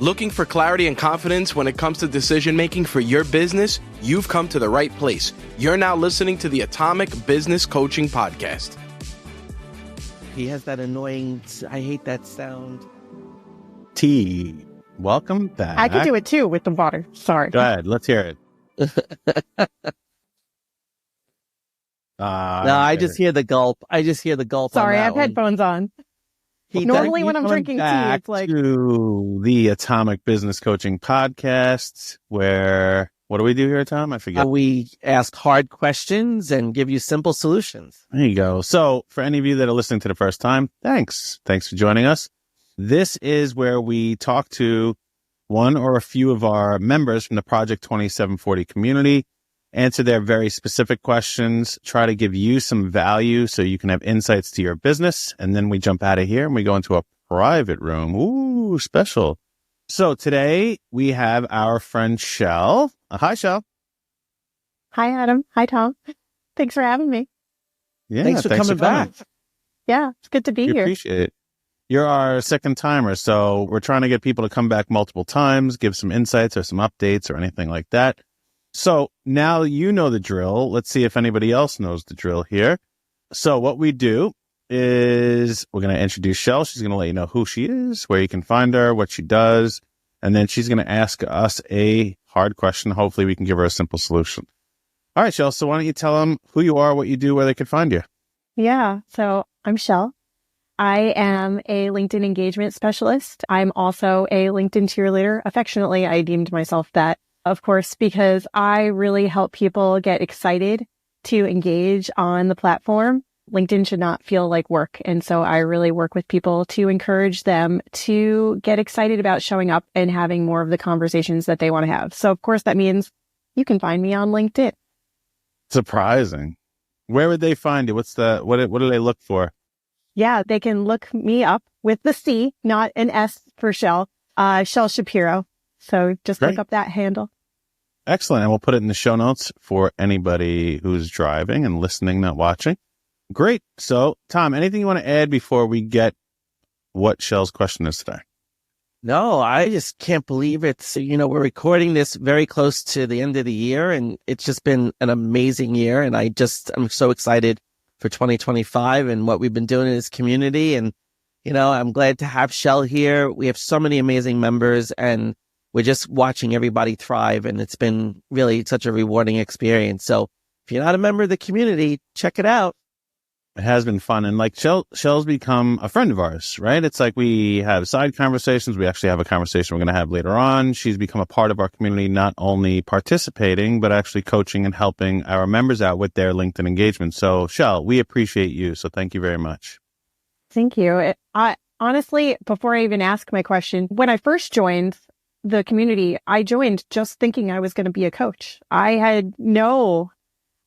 Looking for clarity and confidence when it comes to decision making for your business? You've come to the right place. You're now listening to the Atomic Business Coaching Podcast. He has that annoying, I hate that sound. T. Welcome back. I could do it too with the water. Sorry. Go ahead. Let's hear it. No, I just hear the gulp. Sorry, I have headphones on. Normally when I'm drinking tea, it's like... to the Atomic Business Coaching Podcast, where, what do we do here, Tom? I forget. We ask hard questions and give you simple solutions. There you go. So for any of you that are listening to the first time, thanks. Thanks for joining us. This is where we talk to one or a few of our members from the Project 2740 community, answer their very specific questions, try to give you some value so you can have insights to your business. And then we jump out of here and we go into a private room. Ooh, special. So today we have our friend Chelle. Hi, Chelle. Hi, Adam. Hi, Tom. Thanks for having me. Yeah, thanks for coming back. Yeah, it's good to be here. Appreciate it. You're our second timer, so we're trying to get people to come back multiple times, give some insights or some updates or anything like that. So now you know the drill. Let's see if anybody else knows the drill here. So what we do is we're going to introduce Chelle. She's going to let you know who she is, where you can find her, what she does, and then she's going to ask us a hard question. Hopefully we can give her a simple solution. All right, Chelle. So why don't you tell them who you are, what you do, where they can find you? Yeah. So I'm Chelle. I am a LinkedIn engagement specialist. I'm also a LinkedIn cheerleader. Affectionately, I deemed myself that. Of course, because I really help people get excited to engage on the platform. LinkedIn should not feel like work. And so I really work with people to encourage them to get excited about showing up and having more of the conversations that they want to have. So, of course, that means you can find me on LinkedIn. Surprising. Where would they find you? What do they look for? Yeah, they can look me up with the C, not an S for Chelle, Chelle Shapiro. So just look up that handle. Excellent. And we'll put it in the show notes for anybody who's driving and listening, not watching. Great. So, Tom, anything you want to add before we get what Chelle's question is today? No, I just can't believe it's, we're recording this very close to the end of the year, and it's just been an amazing year. And I'm so excited for 2025 and what we've been doing in this community. And, I'm glad to have Chelle here. We have so many amazing members, and we're just watching everybody thrive, and it's been really such a rewarding experience. So if you're not a member of the community, check it out. It has been fun. And like Chelle's become a friend of ours, right? It's like we have side conversations. We actually have a conversation we're going to have later on. She's become a part of our community, not only participating, but actually coaching and helping our members out with their LinkedIn engagement. So Chelle, we appreciate you. So thank you very much. Thank you. Honestly, before I even ask my question, when I first joined the community, I joined just thinking I was going to be a coach. I had no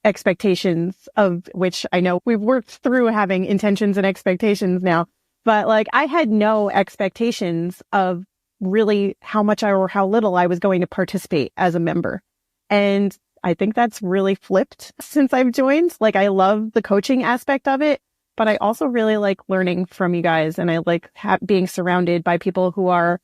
expectations, of which I know we've worked through having intentions and expectations now, but I had no expectations of really how much or how little I was going to participate as a member. And I think that's really flipped since I've joined. I love the coaching aspect of it, but I also really like learning from you guys. And I like being surrounded by people who are,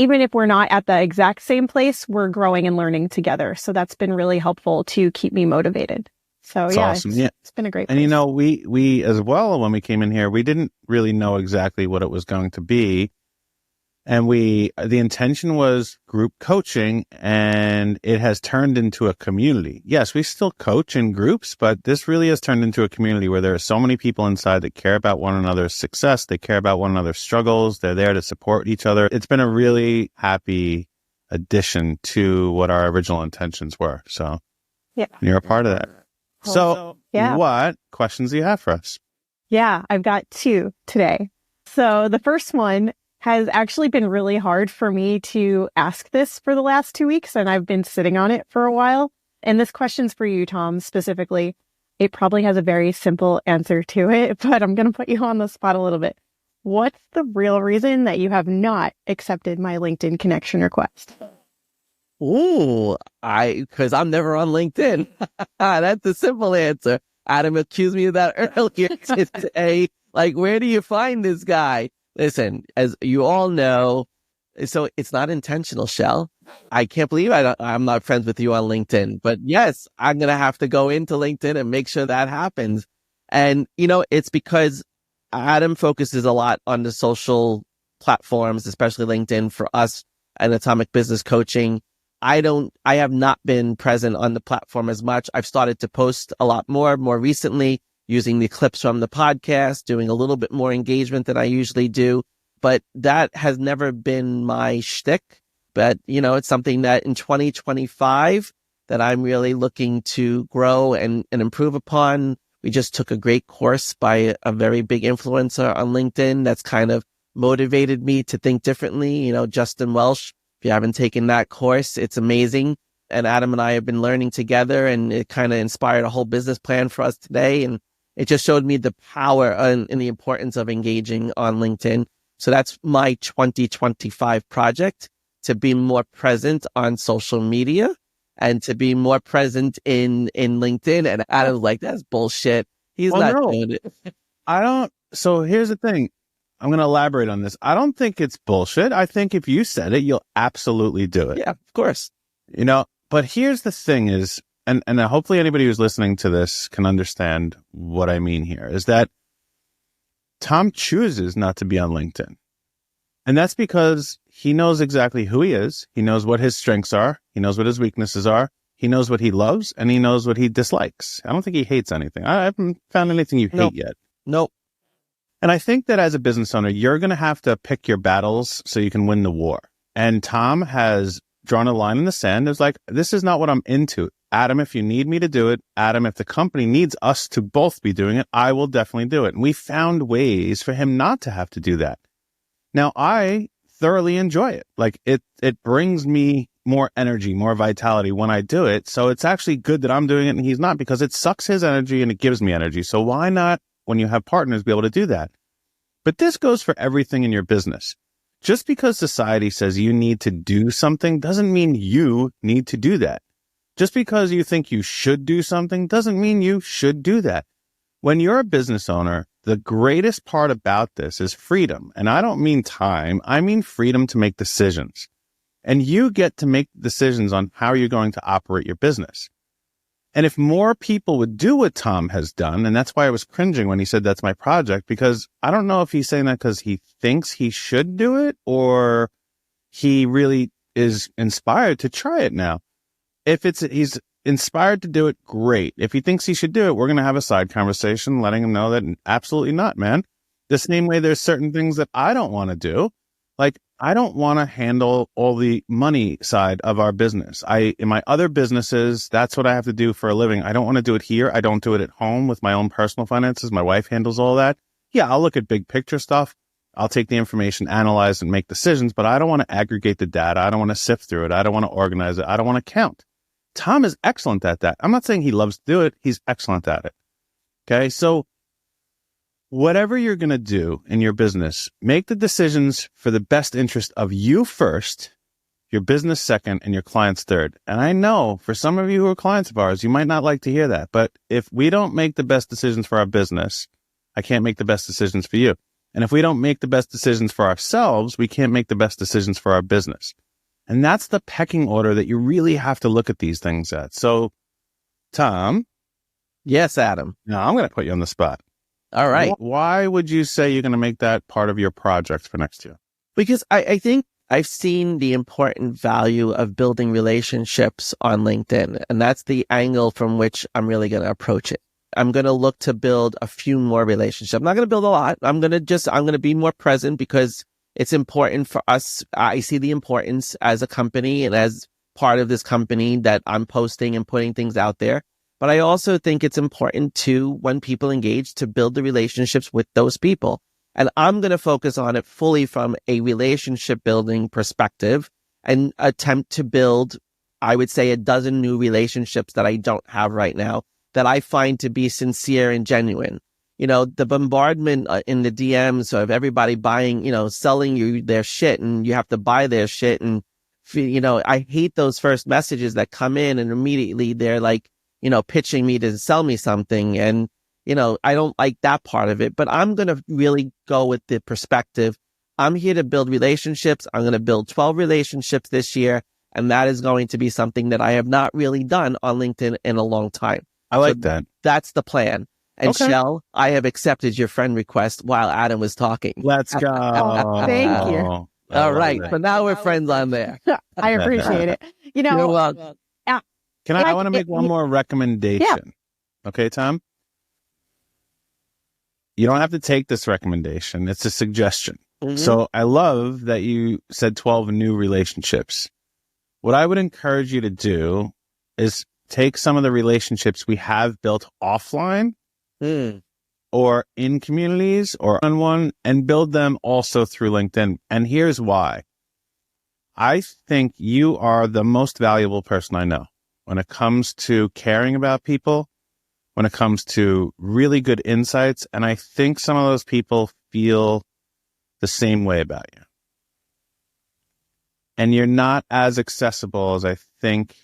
even if we're not at the exact same place, we're growing and learning together. So that's been really helpful to keep me motivated. So that's yeah, awesome. It's been a great place. And we as well, when we came in here, we didn't really know exactly what it was going to be. And the intention was group coaching, and it has turned into a community. Yes, we still coach in groups, but this really has turned into a community where there are so many people inside that care about one another's success. They care about one another's struggles. They're there to support each other. It's been a really happy addition to what our original intentions were. So yeah, you're a part of that. So yeah. What questions do you have for us? Yeah, I've got two today. So the first one has actually been really hard for me to ask this for the last 2 weeks, and I've been sitting on it for a while. And this question's for you, Tom, specifically. It probably has a very simple answer to it, but I'm going to put you on the spot a little bit. What's the real reason that you have not accepted my LinkedIn connection request? Ooh, because I'm never on LinkedIn. That's the simple answer. Adam accused me of that earlier today. Where do you find this guy? Listen, as you all know, So it's not intentional, Shell. I can't believe I'm not friends with you on LinkedIn, but yes, I'm going to have to go into LinkedIn and make sure that happens. And, it's because Adam focuses a lot on the social platforms, especially LinkedIn for us and Atomic Business Coaching. I have not been present on the platform as much. I've started to post a lot more recently, using the clips from the podcast, doing a little bit more engagement than I usually do. But that has never been my shtick. But, it's something that in 2025 that I'm really looking to grow and improve upon. We just took a great course by a very big influencer on LinkedIn that's kind of motivated me to think differently. Justin Welsh, if you haven't taken that course, it's amazing. And Adam and I have been learning together, and it kind of inspired a whole business plan for us today. And it just showed me the power and the importance of engaging on LinkedIn. So that's my 2025 project, to be more present on social media and to be more present in LinkedIn. And Adam's like, that's bullshit. He's not doing it. So here's the thing. I'm going to elaborate on this. I don't think it's bullshit. I think if you said it, you'll absolutely do it. Yeah, of course. But here's the thing is, and hopefully anybody who's listening to this can understand what I mean here, is that Tom chooses not to be on LinkedIn. And that's because he knows exactly who he is. He knows what his strengths are. He knows what his weaknesses are. He knows what he loves, and he knows what he dislikes. I don't think he hates anything. I haven't found anything you hate yet. Nope. And I think that as a business owner, you're going to have to pick your battles so you can win the war. And Tom has drawn a line in the sand. It's like, this is not what I'm into. Adam, if you need me to do it, Adam, if the company needs us to both be doing it, I will definitely do it. And we found ways for him not to have to do that. Now, I thoroughly enjoy it. Like it brings me more energy, more vitality when I do it. So it's actually good that I'm doing it and he's not, because it sucks his energy and it gives me energy. So why not, when you have partners, be able to do that? But this goes for everything in your business. Just because society says you need to do something doesn't mean you need to do that. Just because you think you should do something doesn't mean you should do that. When you're a business owner, the greatest part about this is freedom. And I don't mean time. I mean freedom to make decisions. And you get to make decisions on how you're going to operate your business. And if more people would do what Tom has done, and that's why I was cringing when he said that's my project, because I don't know if he's saying that because he thinks he should do it or he really is inspired to try it now. If he's inspired to do it, great. If he thinks he should do it, we're going to have a side conversation letting him know that absolutely not, man. The same way there's certain things that I don't want to do. Like, I don't want to handle all the money side of our business. In my other businesses, that's what I have to do for a living. I don't want to do it here. I don't do it at home with my own personal finances. My wife handles all that. Yeah, I'll look at big picture stuff. I'll take the information, analyze and make decisions, but I don't want to aggregate the data. I don't want to sift through it. I don't want to organize it. I don't want to count. Tom is excellent at that. I'm not saying he loves to do it. He's excellent at it. Okay. So whatever you're going to do in your business, make the decisions for the best interest of you first, your business second, and your clients third. And I know for some of you who are clients of ours, you might not like to hear that, but if we don't make the best decisions for our business, I can't make the best decisions for you. And if we don't make the best decisions for ourselves, we can't make the best decisions for our business. And that's the pecking order that you really have to look at these things at. So, Tom. Yes, Adam. Now I'm going to put you on the spot. All right. Why would you say you're going to make that part of your project for next year? Because I think I've seen the important value of building relationships on LinkedIn. And that's the angle from which I'm really going to approach it. I'm going to look to build a few more relationships. I'm not going to build a lot. I'm going to be more present because it's important for us. I see the importance as a company and as part of this company that I'm posting and putting things out there. But I also think it's important to, when people engage, to build the relationships with those people. And I'm going to focus on it fully from a relationship building perspective and attempt to build, I would say, a dozen new relationships that I don't have right now that I find to be sincere and genuine. The bombardment in the DMs of everybody buying, selling you their shit and you have to buy their shit. And, I hate those first messages that come in and immediately they're like, pitching me to sell me something. And, I don't like that part of it, but I'm going to really go with the perspective I'm here to build relationships. I'm going to build 12 relationships this year. And that is going to be something that I have not really done on LinkedIn in a long time. I like that. That's the plan. And Okay. Chelle, I have accepted your friend request while Adam was talking. Let's go. Thank you. All right. So now we're friends on there. I appreciate it. You know, You're welcome. I want to make one more recommendation. Yeah. Okay, Tom? You don't have to take this recommendation. It's a suggestion. Mhm. So I love that you said 12 new relationships. What I would encourage you to do is take some of the relationships we have built offline or in communities or on one and build them also through LinkedIn. And here's why. I think you are the most valuable person I know when it comes to caring about people, when it comes to really good insights. And I think some of those people feel the same way about you. And you're not as accessible as I think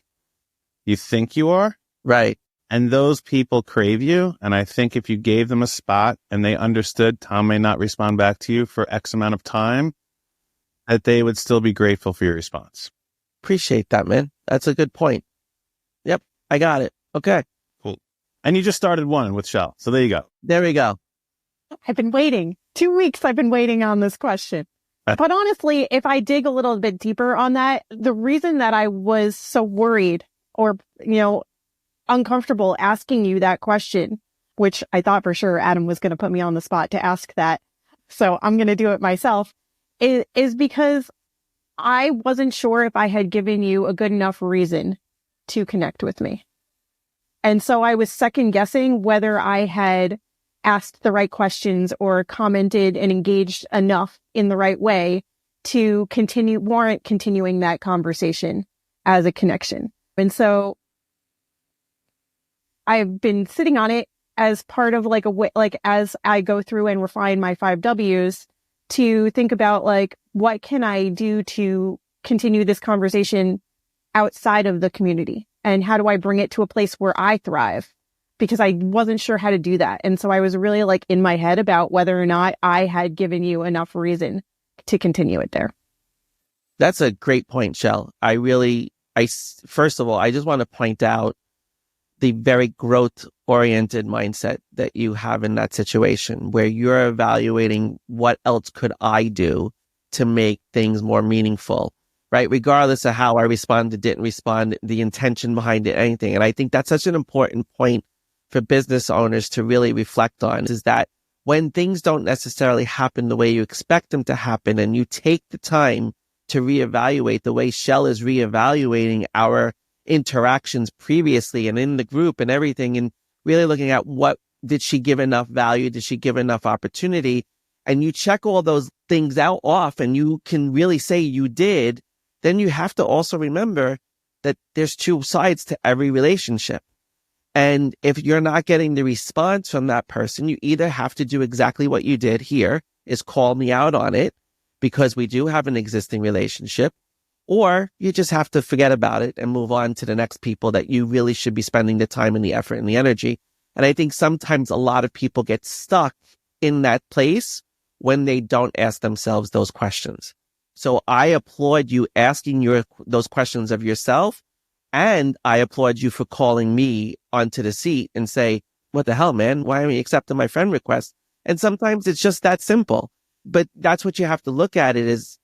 you are. Right. And those people crave you. And I think if you gave them a spot and they understood Tom may not respond back to you for X amount of time, that they would still be grateful for your response. Appreciate that, man. That's a good point. Yep. I got it. Okay. Cool. And you just started one with Chelle. So there you go. There we go. I've been waiting 2 weeks. I've been waiting on this question. But honestly, if I dig a little bit deeper on that, the reason that I was so worried or, uncomfortable asking you that question, which I thought for sure Adam was going to put me on the spot to ask that. So I'm going to do it myself, is because I wasn't sure if I had given you a good enough reason to connect with me. And so I was second guessing whether I had asked the right questions or commented and engaged enough in the right way to warrant continuing that conversation as a connection. And so I've been sitting on it as part of as I go through and refine my 5 W's to think about what can I do to continue this conversation outside of the community? And how do I bring it to a place where I thrive? Because I wasn't sure how to do that. And so I was really in my head about whether or not I had given you enough reason to continue it there. That's a great point, Chelle. First of all, I just want to point out the very growth-oriented mindset that you have in that situation where you're evaluating what else could I do to make things more meaningful, right? Regardless of how I responded, didn't respond, the intention behind it, anything. And I think that's such an important point for business owners to really reflect on, is that when things don't necessarily happen the way you expect them to happen, and you take the time to reevaluate the way Chelle is reevaluating our interactions previously and in the group and everything, and really looking at what did she give enough value? Did she give enough opportunity? And you check all those things out off and you can really say you did, then you have to also remember that there's two sides to every relationship. And if you're not getting the response from that person, you either have to do exactly what you did here, is call me out on it because we do have an existing relationship, or you just have to forget about it and move on to the next people that you really should be spending the time and the effort and the energy. And I think sometimes a lot of people get stuck in that place when they don't ask themselves those questions. So I applaud you asking those questions of yourself. And I applaud you for calling me onto the seat and say, what the hell, man? Why aren't you accepting my friend request? And sometimes it's just that simple. But that's what you have to look at it is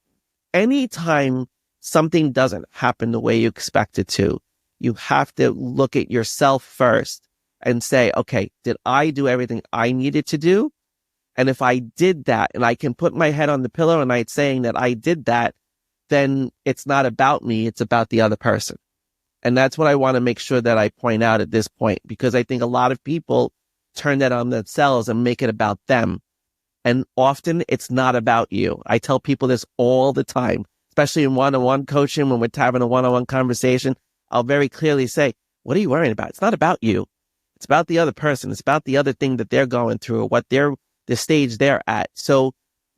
anytime something doesn't happen the way you expect it to, you have to look at yourself first and say, okay, did I do everything I needed to do? And if I did that and I can put my head on the pillow and I'm saying that I did that, then it's not about me. It's about the other person. And that's what I want to make sure that I point out at this point, because I think a lot of people turn that on themselves and make it about them. And often it's not about you. I tell people this all the time, especially in one-on-one coaching, when we're having a one-on-one conversation, I'll very clearly say, what are you worrying about? It's not about you. It's about the other person. It's about the other thing that they're going through or what the stage they're at. So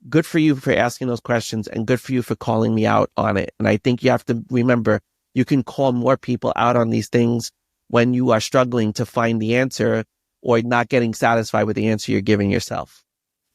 good for you for asking those questions and good for you for calling me out on it. And I think you have to remember, you can call more people out on these things when you are struggling to find the answer or not getting satisfied with the answer you're giving yourself.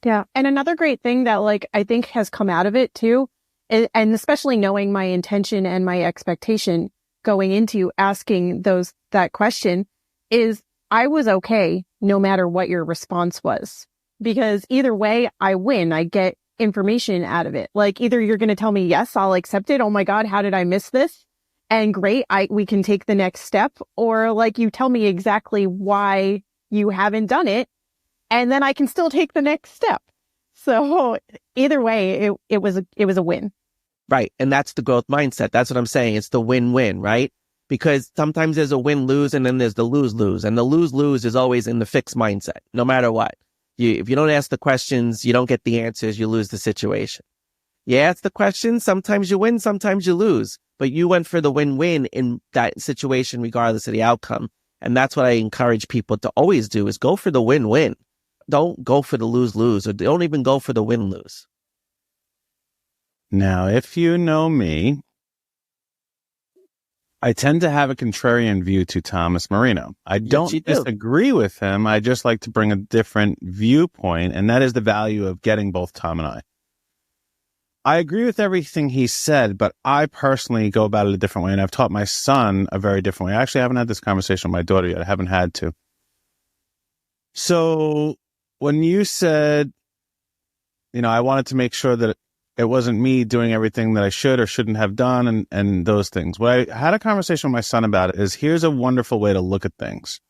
Yeah. And another great thing that like I think has come out of it too, and especially knowing my intention and my expectation going into asking that question, is I was okay no matter what your response was. Because either way, I win. I get information out of it. Like either you're going to tell me, yes, I'll accept it. Oh my God, how did I miss this? And great, we can take the next step. Or like you tell me exactly why you haven't done it, and then I can still take the next step. So either way, it was a win. Right. And that's the growth mindset. That's what I'm saying. It's the win-win, right? Because sometimes there's a win-lose and then there's the lose-lose. And the lose-lose is always in the fixed mindset, no matter what. If you don't ask the questions, you don't get the answers, you lose the situation. You ask the questions, sometimes you win, sometimes you lose. But you went for the win-win in that situation, regardless of the outcome. And that's what I encourage people to always do, is go for the win-win. Don't go for the lose-lose, or don't even go for the win-lose. Now, if you know me, I tend to have a contrarian view to Thomas Marino. I don't disagree with him. I just like to bring a different viewpoint, and that is the value of getting both Tom and I. I agree with everything he said, but I personally go about it a different way, and I've taught my son a very different way. I actually haven't had this conversation with my daughter yet. I haven't had to. So when you said, I wanted to make sure that it wasn't me doing everything that I should or shouldn't have done and those things. What I had a conversation with my son about it is, here's a wonderful way to look at things.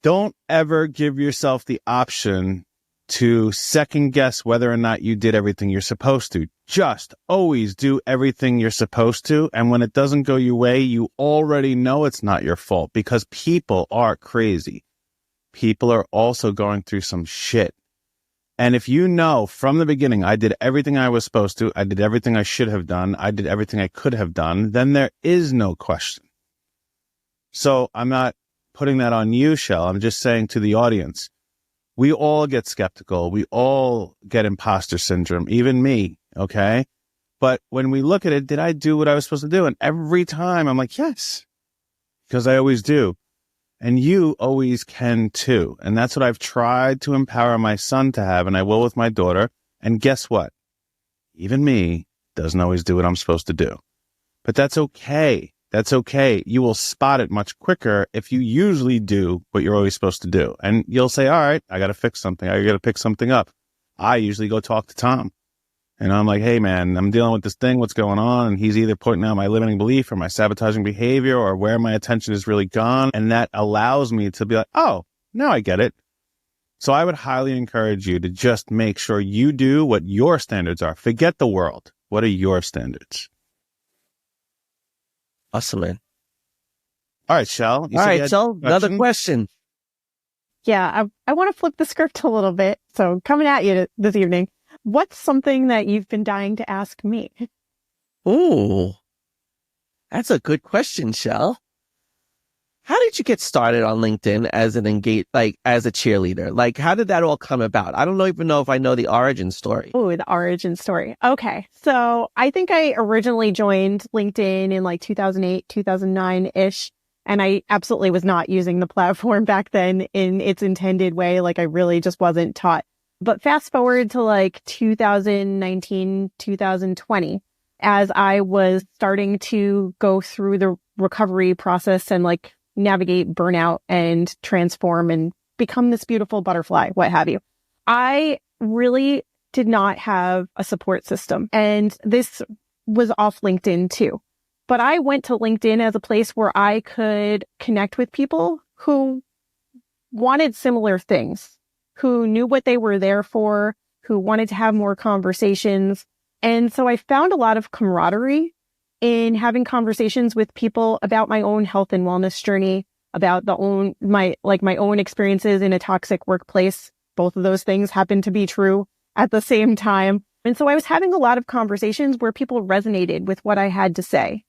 Don't ever give yourself the option to second guess whether or not you did everything you're supposed to. Just always do everything you're supposed to. And when it doesn't go your way, you already know it's not your fault, because people are crazy. People are also going through some shit. And if you know from the beginning, I did everything I was supposed to, I did everything I should have done, I did everything I could have done, then there is no question. So I'm not putting that on you, Chelle. I'm just saying to the audience, we all get skeptical. We all get imposter syndrome, even me, okay? But when we look at it, did I do what I was supposed to do? And every time I'm like, yes, because I always do. And you always can too. And that's what I've tried to empower my son to have, and I will with my daughter. And guess what? Even me doesn't always do what I'm supposed to do. But that's okay. That's okay. You will spot it much quicker if you usually do what you're always supposed to do. And you'll say, all right, I got to fix something. I got to pick something up. I usually go talk to Tom. And I'm like, hey, man, I'm dealing with this thing. What's going on? And he's either pointing out my limiting belief or my sabotaging behavior or where my attention is really gone. And that allows me to be like, oh, now I get it. So I would highly encourage you to just make sure you do what your standards are. Forget the world. What are your standards? Awesome, man. All right, Chelle. All right, Chelle, another question. Yeah, I want to flip the script a little bit. So coming at you this evening. What's something that you've been dying to ask me? Ooh, that's a good question, Chelle. How did you get started on LinkedIn as as a cheerleader? Like, how did that all come about? I don't even know if I know the origin story. Oh, the origin story. Okay. So I think I originally joined LinkedIn in like 2008, 2009-ish. And I absolutely was not using the platform back then in its intended way. Like I really just wasn't taught. But fast forward to like 2019, 2020, as I was starting to go through the recovery process and like navigate burnout and transform and become this beautiful butterfly, what have you. I really did not have a support system. And this was off LinkedIn too. But I went to LinkedIn as a place where I could connect with people who wanted similar things, who knew what they were there for, who wanted to have more conversations. And so I found a lot of camaraderie in having conversations with people about my own health and wellness journey, about my own experiences in a toxic workplace. Both of those things happen to be true at the same time. And so I was having a lot of conversations where people resonated with what I had to say.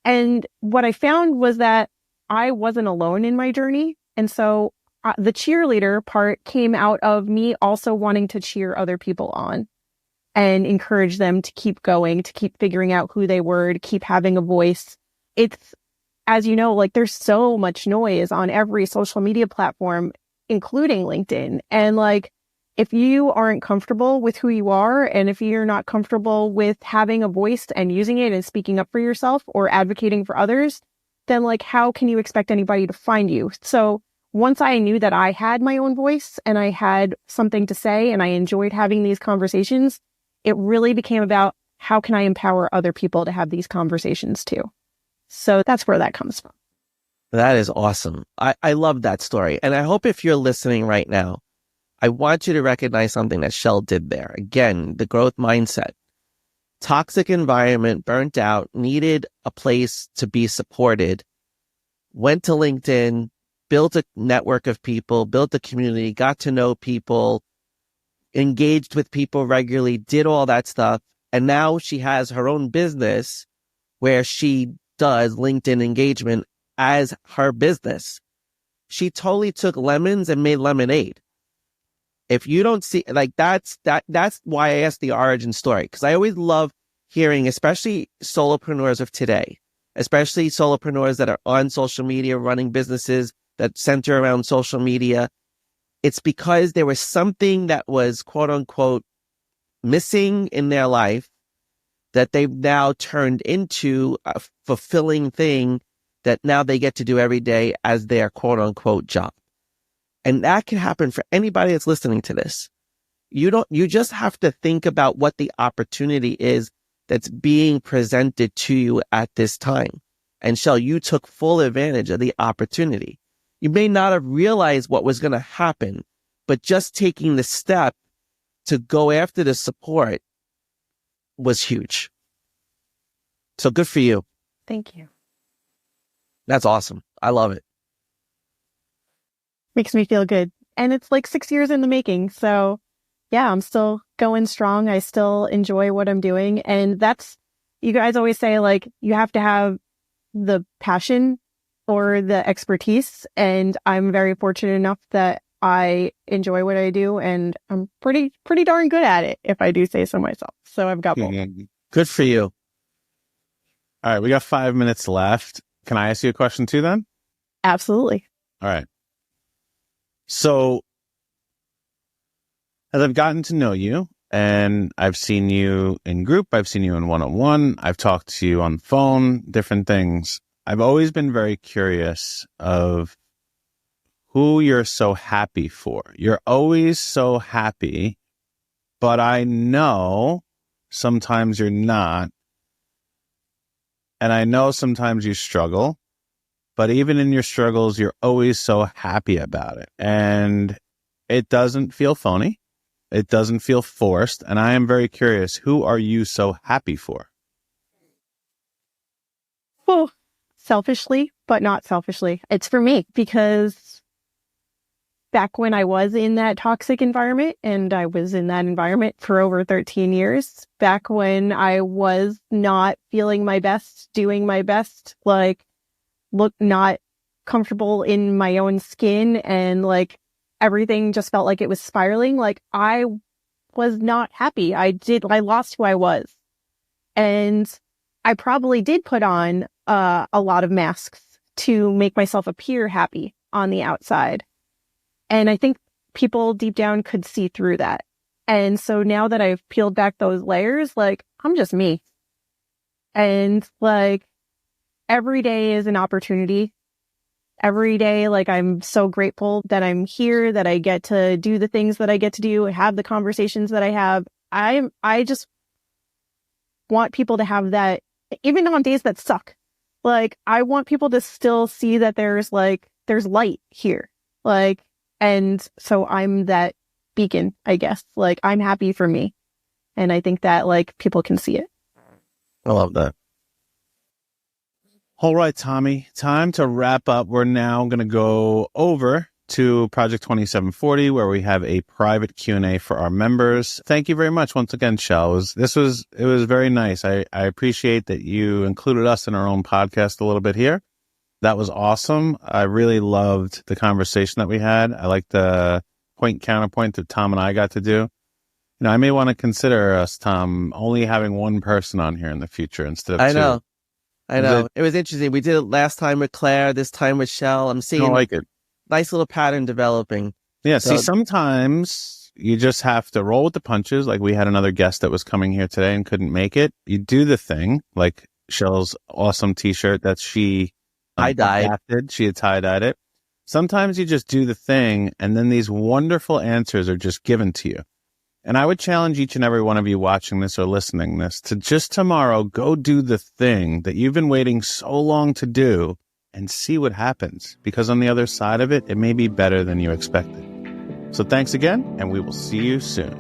And what I found was that I wasn't alone in my journey. And so the cheerleader part came out of me also wanting to cheer other people on and encourage them to keep going, to keep figuring out who they were, to keep having a voice. It's, as you know, like there's so much noise on every social media platform, including LinkedIn. And like, if you aren't comfortable with who you are, and if you're not comfortable with having a voice and using it and speaking up for yourself or advocating for others, then like, how can you expect anybody to find you? So once I knew that I had my own voice and I had something to say and I enjoyed having these conversations, it really became about how can I empower other people to have these conversations too? So that's where that comes from. That is awesome. I love that story. And I hope if you're listening right now, I want you to recognize something that Chelle did there. Again, the growth mindset. Toxic environment, burnt out, needed a place to be supported, went to LinkedIn, built a network of people, built a community, got to know people, engaged with people regularly, did all that stuff. And now she has her own business where she does LinkedIn engagement as her business. She totally took lemons and made lemonade. If you don't see, like, that's why I asked the origin story, because I always love hearing, especially solopreneurs of today, especially solopreneurs that are on social media, running businesses that center around social media. It's because there was something that was, quote unquote, missing in their life that they've now turned into a fulfilling thing that now they get to do every day as their, quote unquote, job. And that can happen for anybody that's listening to this. You just have to think about what the opportunity is that's being presented to you at this time. And Chelle, you took full advantage of the opportunity. You may not have realized what was going to happen, but just taking the step to go after the support was huge. So good for you. Thank you. That's awesome. I love it. Makes me feel good. And it's like 6 years in the making. So yeah, I'm still going strong. I still enjoy what I'm doing. And that's, you guys always say, like, you have to have the passion or the expertise. And I'm very fortunate enough that I enjoy what I do, and I'm pretty darn good at it, if I do say so myself. So I've got both. Good for you. All right, we got 5 minutes left. Can I ask you a question too then? Absolutely. All right. So as I've gotten to know you, and I've seen you in group, I've seen you in one-on-one, I've talked to you on the phone, different things. I've always been very curious of who you're so happy for. You're always so happy, but I know sometimes you're not. And I know sometimes you struggle, but even in your struggles, you're always so happy about it. And it doesn't feel phony. It doesn't feel forced. And I am very curious, who are you so happy for? Well, selfishly, but not selfishly. It's for me, because back when I was in that toxic environment, and I was in that environment for over 13 years, back when I was not feeling my best, doing my best, like, not comfortable in my own skin, and like everything just felt like it was spiraling. Like, I was not happy. I lost who I was. And I probably did put on a lot of masks to make myself appear happy on the outside. And I think people deep down could see through that. And so now that I've peeled back those layers, like, I'm just me. And like, every day is an opportunity. Every day, like, I'm so grateful that I'm here, that I get to do the things that I get to do, have the conversations that I have. I just want people to have that, even on days that suck. Like, I want people to still see that there's light here. Like, and so I'm that beacon, I guess. Like, I'm happy for me. And I think that, like, people can see it. I love that. All right, Tommy, time to wrap up. We're now going to go over to Project 2740, where we have a private Q&A for our members. Thank you very much once again, Chelle. It was very nice. I appreciate that you included us in our own podcast a little bit here. That was awesome. I really loved the conversation that we had. I like the counterpoint that Tom and I got to do. You know, I may want to consider us, Tom, only having one person on here in the future instead of two. I know. It was interesting. We did it last time with Claire, this time with Chelle. I'm seeing I like it. Nice little pattern developing. Yeah, So- see, sometimes you just have to roll with the punches. Like we had another guest that was coming here today and couldn't make it. You do the thing, like Chelle's awesome t-shirt that she adapted. She had tie-dyed it. Sometimes you just do the thing, and then these wonderful answers are just given to you. And I would challenge each and every one of you watching this or listening this to just tomorrow go do the thing that you've been waiting so long to do and see what happens. Because on the other side of it, it may be better than you expected. So thanks again, and we will see you soon.